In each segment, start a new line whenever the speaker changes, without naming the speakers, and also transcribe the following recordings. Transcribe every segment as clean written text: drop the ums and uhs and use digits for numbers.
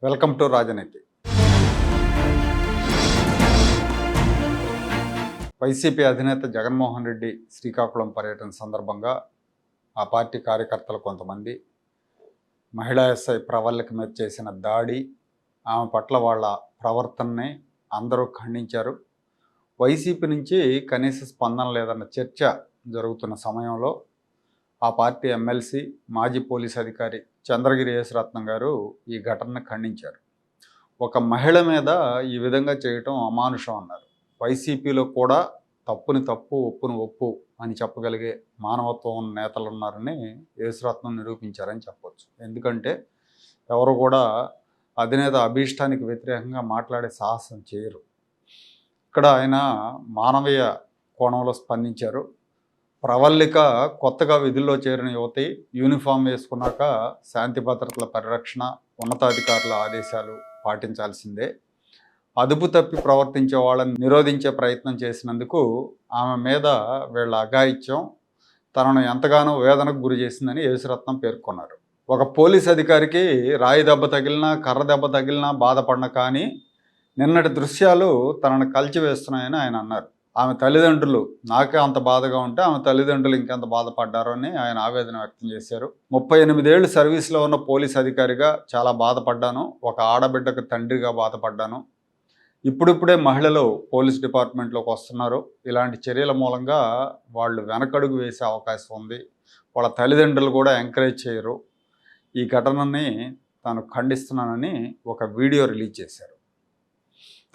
Welcome to రాజనీతి. YCP అధినేత జగన్మోహన్ రెడ్డి శ్రీకాకుళం పర్యటన సందర్భంగా ఆ పార్టీ కార్యకర్తలు కొంతమంది మహిళా ఎస్ఐ ప్రవల్లిక మీద చేసిన దాడి, ఆమె పట్ల వాళ్ళ ప్రవర్తనని అందరూ ఖండించారు. వైసీపీ నుంచి కనీస స్పందన లేదన్న చర్చ జరుగుతున్న సమయంలో ఆ పార్టీ ఎమ్మెల్సీ మాజీ పోలీస్ అధికారి చంద్రగిరి యేసరత్నం గారు ఈ ఘటనను ఖండించారు. ఒక మహిళ మీద ఈ విధంగా చేయటం అమానుషం అన్నారు. వైసీపీలో కూడా తప్పుని తప్పు, ఒప్పుని ఒప్పు అని చెప్పగలిగే మానవత్వం ఉన్న నేతలు ఉన్నారని యేసరత్నం నిరూపించారని చెప్పవచ్చు. ఎందుకంటే ఎవరు కూడా అధినేత అభీష్టానికి వ్యతిరేకంగా మాట్లాడే సాహసం చేయరు. ఇక్కడ ఆయన మానవీయ కోణంలో స్పందించారు. ప్రవల్లిక కొత్తగా విధుల్లో చేరిన యువతి, యూనిఫామ్ వేసుకున్నాక శాంతి భద్రతల పరిరక్షణ, ఉన్నతాధికారుల ఆదేశాలు పాటించాల్సిందే. అదుపు తప్పి ప్రవర్తించే వాళ్ళని నిరోధించే ప్రయత్నం చేసినందుకు ఆమె మీద వీళ్ళ అఘాయిత్యం తనను ఎంతగానో వేదనకు గురి చేసిందని యేసరత్నం పేర్కొన్నారు. ఒక పోలీస్ అధికారికి రాయి దెబ్బ తగిలినా, కర్ర దెబ్బ తగిలినా బాధపడిన కానీ నిన్నటి దృశ్యాలు తనను కలిచివేస్తున్నాయని ఆయన అన్నారు. ఆమె తల్లిదండ్రులు నాకే అంత బాధగా ఉంటే ఆమె తల్లిదండ్రులు ఇంకెంత బాధపడ్డారో అని ఆయన ఆవేదన వ్యక్తం చేశారు. 38 ఏళ్ళు సర్వీస్లో ఉన్న పోలీస్ అధికారిగా చాలా బాధపడ్డాను. ఒక ఆడబిడ్డకు తండ్రిగా బాధపడ్డాను. ఇప్పుడిప్పుడే మహిళలు పోలీస్ డిపార్ట్మెంట్లోకి వస్తున్నారు. ఇలాంటి చర్యల మూలంగా వాళ్ళు వెనకడుగు వేసే అవకాశం ఉంది. వాళ్ళ తల్లిదండ్రులు కూడా ఎంకరేజ్ చేయరు. ఈ ఘటనని తాను ఖండిస్తున్నానని ఒక వీడియో రిలీజ్ చేశారు.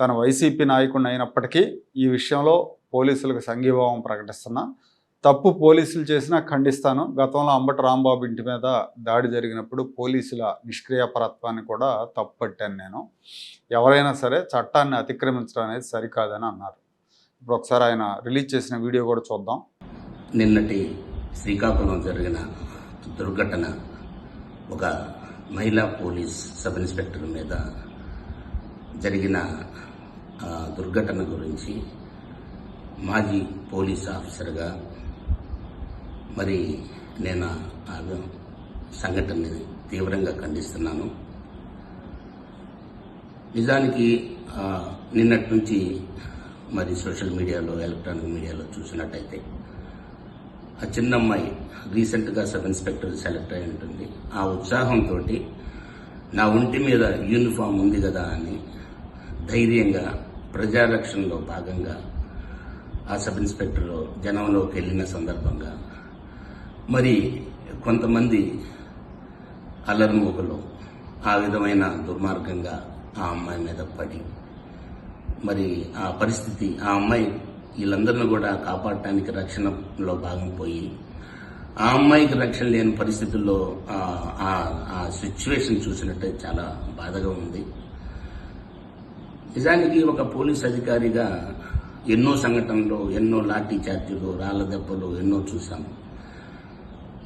తన వైసీపీ నాయకుడిని అయినప్పటికీ ఈ విషయంలో పోలీసులకు సంఘీభావం ప్రకటిస్తున్నా, తప్పు పోలీసులు చేసినా ఖండిస్తాను. గతంలో అంబటి రాంబాబు ఇంటి మీద దాడి జరిగినప్పుడు పోలీసుల నిష్క్రియాపరత్వాన్ని కూడా తప్పుపట్టాను నేను. ఎవరైనా సరే చట్టాన్ని అతిక్రమించడం అనేది సరికాదని అన్నారు. ఇప్పుడు ఒకసారి ఆయన రిలీజ్ చేసిన వీడియో కూడా చూద్దాం.
నిన్నటి శ్రీకాకుళం జరిగిన దుర్ఘటన, ఒక మహిళా పోలీస్ సబ్ ఇన్స్పెక్టర్ మీద జరిగిన దుర్ఘటన గురించి మాజీ పోలీస్ ఆఫీసర్గా మరి నేను ఆ సంఘటనని తీవ్రంగా ఖండిస్తున్నాను. నిజానికి నిన్నటి నుంచి మరి సోషల్ మీడియాలో, ఎలక్ట్రానిక్ మీడియాలో చూసినట్టయితే ఆ చిన్నమ్మాయి రీసెంట్గా సబ్ ఇన్స్పెక్టర్ సెలెక్ట్ అయి ఉంటుంది. ఆ ఉత్సాహంతో నా ఒంటి మీద యూనిఫామ్ ఉంది కదా అని ధైర్యంగా ప్రజారక్షణలో భాగంగా ఆ సబ్ ఇన్స్పెక్టర్ జనంలోకి వెళ్ళిన సందర్భంగా మరి కొంతమంది అల్లరిమూకలు ఆ విధమైన దుర్మార్గంగా ఆ అమ్మాయి మీద పడి మరి ఆ పరిస్థితి, ఆ అమ్మాయి వీళ్ళందరినీ కూడా కాపాడటానికి రక్షణలో భాగం పోయి ఆ అమ్మాయికి రక్షణ లేని పరిస్థితుల్లో ఆ సిచ్యువేషన్ చూసినట్టే చాలా బాధగా ఉంది. నిజానికి ఒక పోలీస్ అధికారిగా ఎన్నో సంఘటనలు, ఎన్నో లాఠీ చార్జీలు, రాళ్ల దెబ్బలు ఎన్నో చూశాము.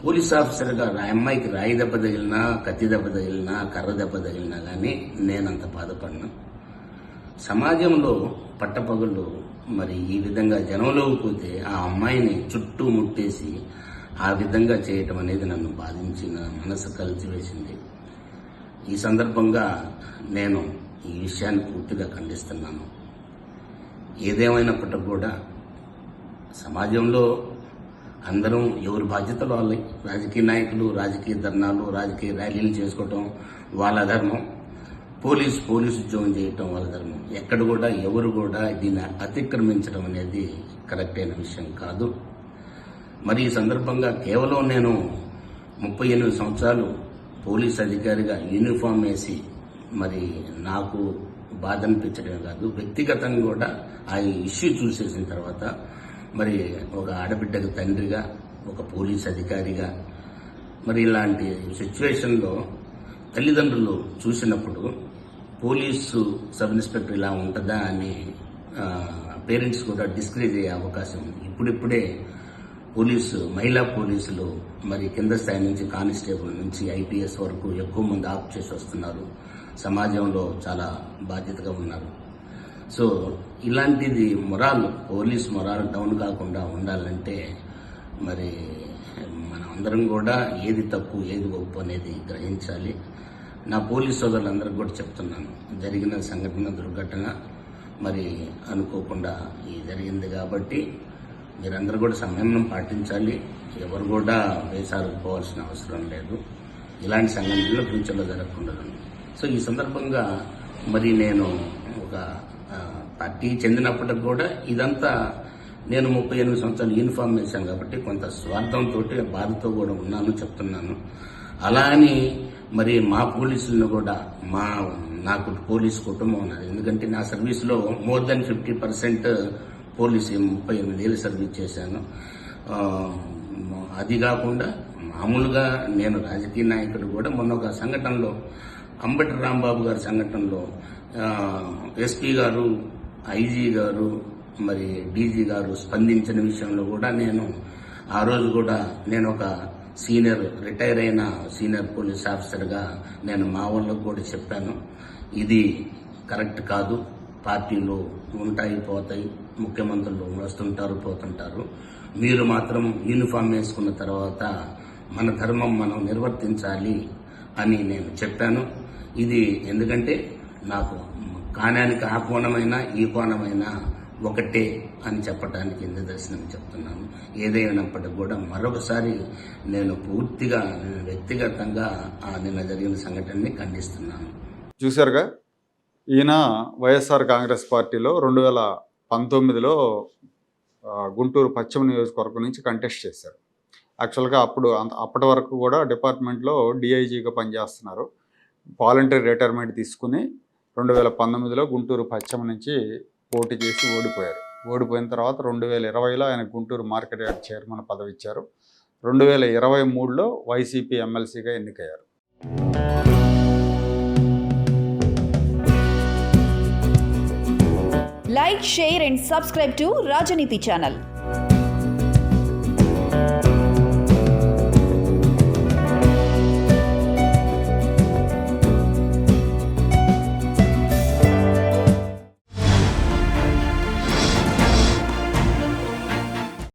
పోలీస్ ఆఫీసర్గా అమ్మాయికి రాయి దెబ్బ తగిలినా, కత్తి దెబ్బ తగిలినా, కర్ర దెబ్బ తగిలినా కానీ నేనంత బాధపడినా. సమాజంలో పట్టపగళ్ళు మరి ఈ విధంగా జనంలోకి పోతే ఆ అమ్మాయిని చుట్టూ ముట్టేసి ఆ విధంగా చేయటం అనేది నన్ను బాధించిన, మనసు కలిసివేసింది. ఈ సందర్భంగా నేను ఈ విషయాన్ని పూర్తిగా ఖండిస్తున్నాను. ఏదేమైనప్పటికీ కూడా సమాజంలో అందరం ఎవరి బాధ్యతలు వాళ్ళవి. రాజకీయ నాయకులు రాజకీయ ధర్నాలు, రాజకీయ ర్యాలీలు చేసుకోవటం వాళ్ళ ధర్మం, పోలీసు ఉద్యోగం చేయటం వాళ్ళ ధర్మం. ఎక్కడ కూడా ఎవరు కూడా దీన్ని అతిక్రమించడం అనేది కరెక్ట్ అయిన విషయం కాదు. మరి ఈ సందర్భంగా కేవలం నేను 38 సంవత్సరాలు పోలీస్ అధికారిగా యూనిఫామ్ వేసి మరి నాకు బాధ అనిపించడమే కాదు, వ్యక్తిగతంగా కూడా ఆ ఇష్యూ చూసేసిన తర్వాత మరి ఒక ఆడబిడ్డకు తండ్రిగా, ఒక పోలీస్ అధికారిగా మరి ఇలాంటి సిచ్యువేషన్లో తల్లిదండ్రులు చూసినప్పుడు పోలీసు సబ్ ఇన్స్పెక్టర్ ఇలా ఉంటుందా అని పేరెంట్స్ కూడా డిస్కరేజ్ అయ్యే అవకాశం ఉంది. ఇప్పుడిప్పుడే మహిళా పోలీసులు మరి కింద స్థాయి నుంచి కానిస్టేబుల్ నుంచి ఐపీఎస్ వరకు ఎక్కువ మంది ఆప్ చేసి వస్తున్నారు. సమాజంలో చాలా బాధ్యతగా ఉన్నారు. సో ఇలాంటిది పోలీస్ మొరాల్ డౌన్ కాకుండా ఉండాలంటే మరి మనం అందరం కూడా ఏది తప్పు ఏది ఒప్పు అనేది గ్రహించాలి. నా పోలీస్ సోదరులందరికీ కూడా చెప్తున్నాను, జరిగిన సంఘటన దుర్ఘటన మరి అనుకోకుండా జరిగింది కాబట్టి మీరందరూ కూడా సంయమనం పాటించాలి. ఎవరు కూడా వేసారుకుపోవాల్సిన అవసరం లేదు. ఇలాంటి సంఘటనలు ఫ్యూచర్లో జరగకుండా. సో ఈ సందర్భంగా మరి నేను ఒక పార్టీ చెందినప్పటికి కూడా ఇదంతా నేను 38 సంవత్సరాలు యూనిఫామ్ వేశాను కాబట్టి కొంత స్వార్థంతో బాధతో కూడా ఉన్నాను చెప్తున్నాను. అలా అని మరి మా పోలీసులను కూడా నాకు పోలీస్ కుటుంబం ఉన్నది. ఎందుకంటే నా సర్వీస్లో మోర్ దెన్ 50% పోలీసు 38 ఏళ్ళు సర్వీస్ చేశాను. అది కాకుండా మామూలుగా నేను రాజకీయ నాయకుడు కూడా మొన్న ఒక సంఘటనలో అంబటి రాంబాబు గారి సంఘటనలో ఎస్పీ గారు, ఐజీ గారు, మరి డీజీ గారు స్పందించిన విషయంలో కూడా నేను ఆ రోజు కూడా నేను ఒక రిటైర్ అయిన సీనియర్ పోలీస్ ఆఫీసర్గా నేను మా వాళ్ళకు కూడా చెప్పాను, ఇది కరెక్ట్ కాదు. పార్టీలు ఉంటాయి పోతాయి, ముఖ్యమంత్రులు వస్తుంటారు పోతుంటారు, మీరు మాత్రం యూనిఫామ్ వేసుకున్న తర్వాత మన ధర్మం మనం నిర్వర్తించాలి అని నేను చెప్పాను. ఇది ఎందుకంటే నాకు కాణానికి ఆ కోణమైనా ఈ కోణమైనా ఒకటే అని చెప్పడానికి నిదర్శనం చెప్తున్నాను. ఏదైనప్పటికీ కూడా మరొకసారి నేను పూర్తిగా వ్యక్తిగతంగా నిన్న జరిగిన సంఘటనని ఖండిస్తున్నాను.
చూశారుగా, ఈయన వైఎస్ఆర్ కాంగ్రెస్ పార్టీలో 2019లో గుంటూరు పశ్చిమ నియోజకవర్గం నుంచి కంటెస్ట్ చేశారు. యాక్చువల్గా అప్పటి వరకు కూడా డిపార్ట్మెంట్లో డిఐజీగా పనిచేస్తున్నారు. వాలంటరీ రిటైర్మెంట్ తీసుకుని 2019లో గుంటూరు పశ్చిమ నుంచి పోటీ చేసి ఓడిపోయారు. ఓడిపోయిన తర్వాత 2020లో ఆయన గుంటూరు మార్కెట్ యార్డ్ చైర్మన్ పదవి ఇచ్చారు. 2023లో వైసీపీ ఎమ్మెల్సీగా ఎన్నికయ్యారు.
Like, share and subscribe to Rajaniti channel.